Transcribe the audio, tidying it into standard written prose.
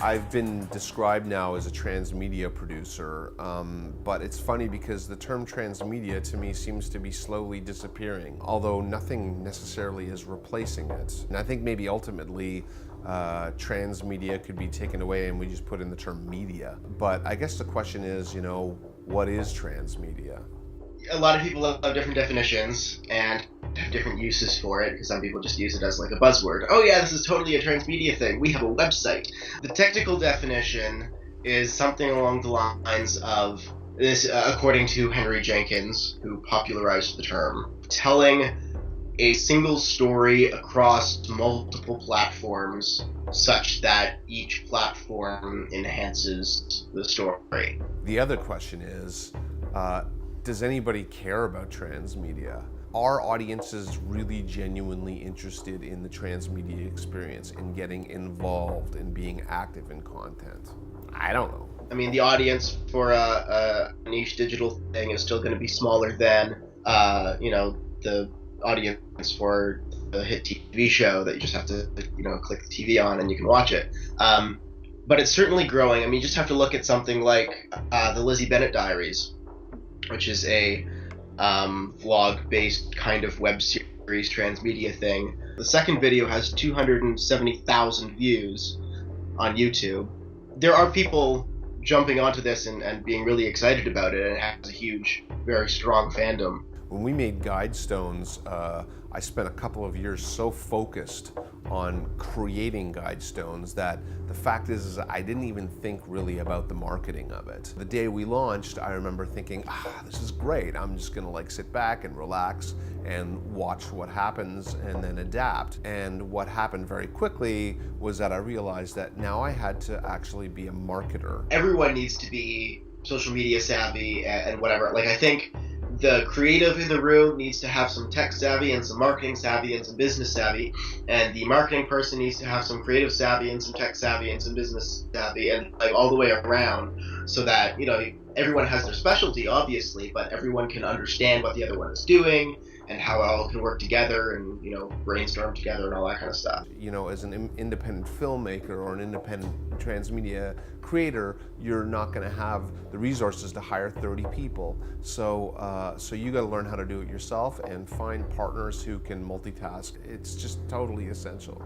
I've been described now as a transmedia producer, but it's funny because the term transmedia to me seems to be slowly disappearing, although nothing necessarily is replacing it. And I think maybe ultimately transmedia could be taken away and we just put in the term media. But I guess the question is, what is transmedia? A lot of people have different definitions and have different uses for it, because some people just use it as like a buzzword. Oh yeah, this is totally a transmedia thing. We have a website. The technical definition is something along the lines of this, according to Henry Jenkins, who popularized the term, telling a single story across multiple platforms such that each platform enhances the story. The other question is, does anybody care about transmedia? Are audiences really genuinely interested in the transmedia experience, in getting involved, in being active in content? I don't know. I mean, the audience for a niche digital thing is still going to be smaller than, the audience for a hit TV show that you just have to, click the TV on and you can watch it. But it's certainly growing. I mean, you just have to look at something like the Lizzie Bennet Diaries, which is a vlog-based kind of web series transmedia thing. The second video has 270,000 views on YouTube. There are people jumping onto this and being really excited about it, and it has a huge, very strong fandom. When we made Guidestones, I spent a couple of years so focused on creating Guidestones that the fact is I didn't even think really about the marketing of it. The day we launched, I remember thinking, this is great. I'm just gonna sit back and relax and watch what happens and then adapt. And what happened very quickly was that I realized that now I had to actually be a marketer. Everyone needs to be social media savvy and whatever. I think the creative in the room needs to have some tech savvy and some marketing savvy and some business savvy, and the marketing person needs to have some creative savvy and some tech savvy and some business savvy, and all the way around, so that everyone has their specialty, obviously, but everyone can understand what the other one is doing and how it all can work together and brainstorm together and all that kind of stuff. As an independent filmmaker or an independent transmedia creator, you're not going to have the resources to hire 30 people. So you got to learn how to do it yourself and find partners who can multitask. It's just totally essential.